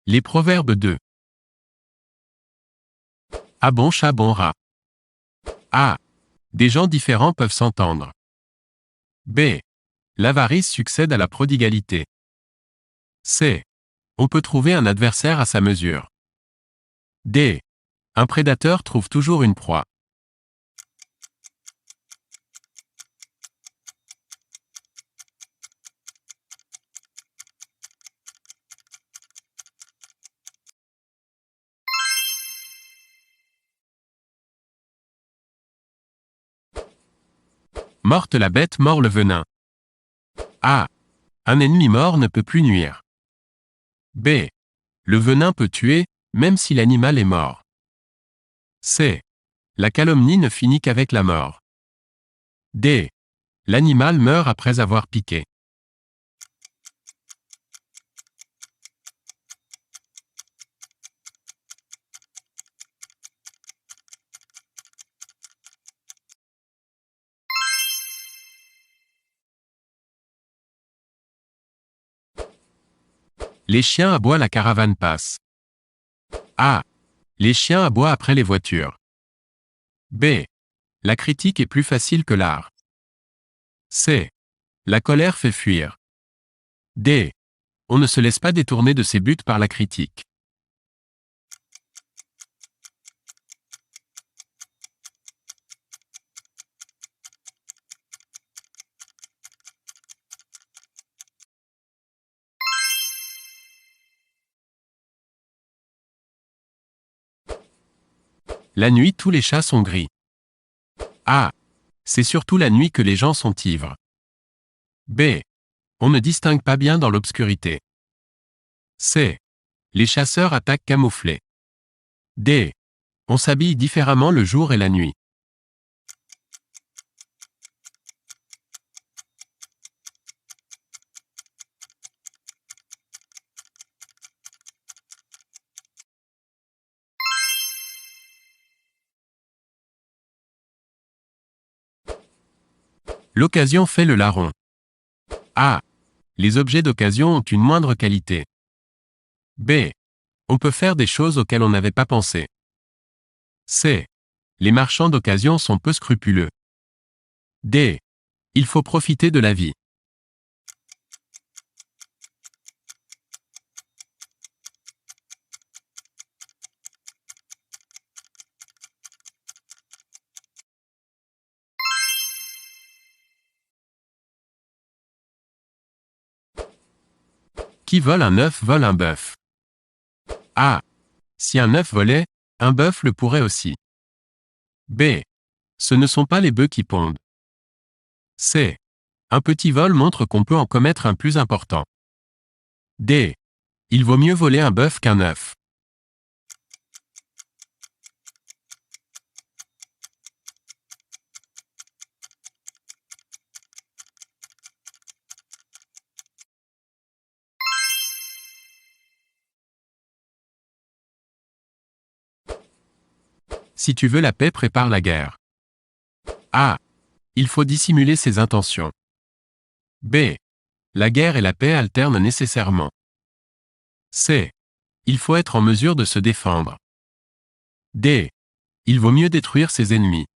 Les proverbes de A bon chat bon rat. A. Des gens différents peuvent s'entendre. B. L'avarice succède à la prodigalité. C. On peut trouver un adversaire à sa mesure. D. Un prédateur trouve toujours une proie. Morte la bête, mord le venin. A. Un ennemi mort ne peut plus nuire. B. Le venin peut tuer, même si l'animal est mort. C. La calomnie ne finit qu'avec la mort. D. L'animal meurt après avoir piqué. Les chiens aboient, la caravane passe. A. Les chiens aboient après les voitures. B. La critique est plus facile que l'art. C. La colère fait fuir. D. On ne se laisse pas détourner de ses buts par la critique. La nuit, tous les chats sont gris. A. C'est surtout la nuit que les gens sont ivres. B. On ne distingue pas bien dans l'obscurité. C. Les chasseurs attaquent camouflés. D. On s'habille différemment le jour et la nuit. L'occasion fait le larron. A. Les objets d'occasion ont une moindre qualité. B. On peut faire des choses auxquelles on n'avait pas pensé. C. Les marchands d'occasion sont peu scrupuleux. D. Il faut profiter de la vie. Qui vole un œuf vole un bœuf. A. Si un œuf volait, un bœuf le pourrait aussi. B. Ce ne sont pas les bœufs qui pondent. C. Un petit vol montre qu'on peut en commettre un plus important. D. Il vaut mieux voler un bœuf qu'un œuf. Si tu veux la paix, prépare la guerre. A. Il faut dissimuler ses intentions. B. La guerre et la paix alternent nécessairement. C. Il faut être en mesure de se défendre. D. Il vaut mieux détruire ses ennemis.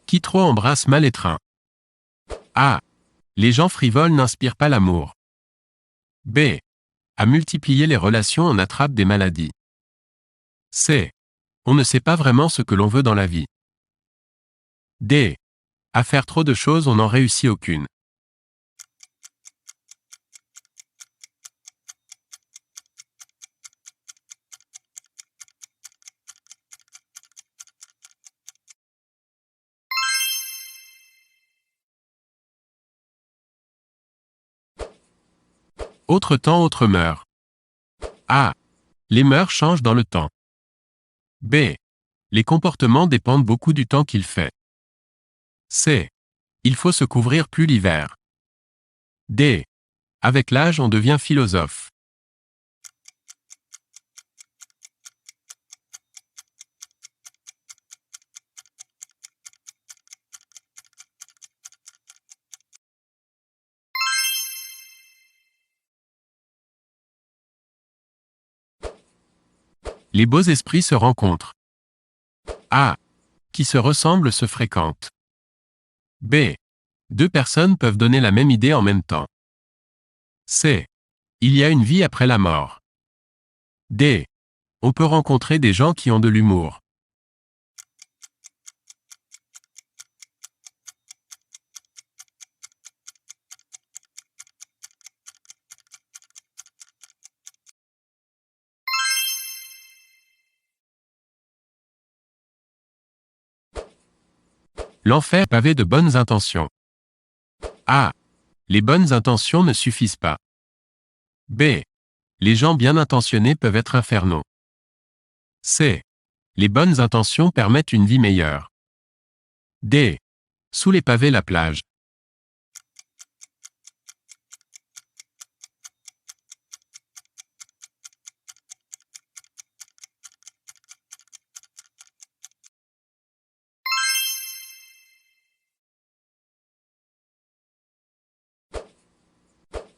Qui trop embrasse mal étreint. A. Les gens frivoles n'inspirent pas l'amour. B. À multiplier les relations on attrape des maladies. C. On ne sait pas vraiment ce que l'on veut dans la vie. D. À faire trop de choses on n'en réussit aucune. Autre temps, autre mœurs. A. Les mœurs changent dans le temps. B. Les comportements dépendent beaucoup du temps qu'il fait. C. Il faut se couvrir plus l'hiver. D. Avec l'âge on devient philosophe. Les beaux esprits se rencontrent. A. Qui se ressemblent se fréquentent. B. Deux personnes peuvent donner la même idée en même temps. C. Il y a une vie après la mort. D. On peut rencontrer des gens qui ont de l'humour. L'enfer est pavé de bonnes intentions. A. Les bonnes intentions ne suffisent pas. B. Les gens bien intentionnés peuvent être infernaux. C. Les bonnes intentions permettent une vie meilleure. D. Sous les pavés la plage.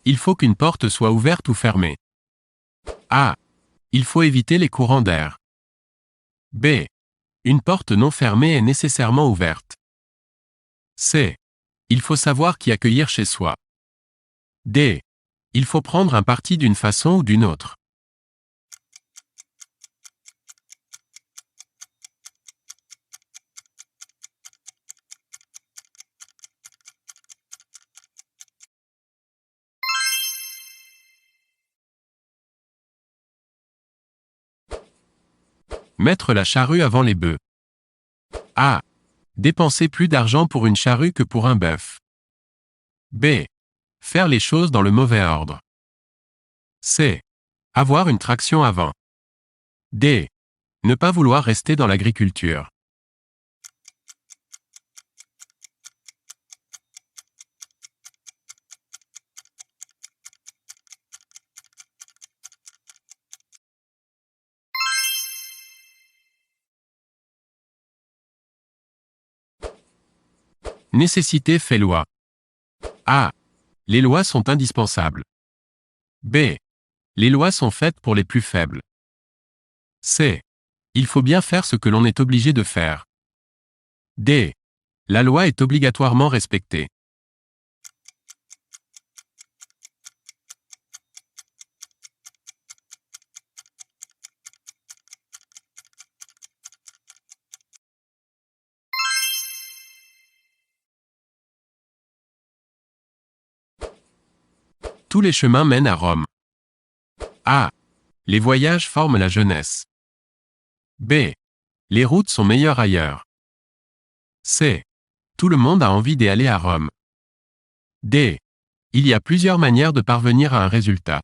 Il faut qu'une porte soit ouverte ou fermée. A. Il faut éviter les courants d'air. B. Une porte non fermée est nécessairement ouverte. C. Il faut savoir qui accueillir chez soi. D. Il faut prendre un parti d'une façon ou d'une autre. Mettre la charrue avant les bœufs. A. Dépenser plus d'argent pour une charrue que pour un bœuf. B. Faire les choses dans le mauvais ordre. C. Avoir une traction avant. D. Ne pas vouloir rester dans l'agriculture. Nécessité fait loi. A. Les lois sont indispensables. B. Les lois sont faites pour les plus faibles. C. Il faut bien faire ce que l'on est obligé de faire. D. La loi est obligatoirement respectée. Tous les chemins mènent à Rome. A. Les voyages forment la jeunesse. B. Les routes sont meilleures ailleurs. C. Tout le monde a envie d'aller à Rome. D. Il y a plusieurs manières de parvenir à un résultat.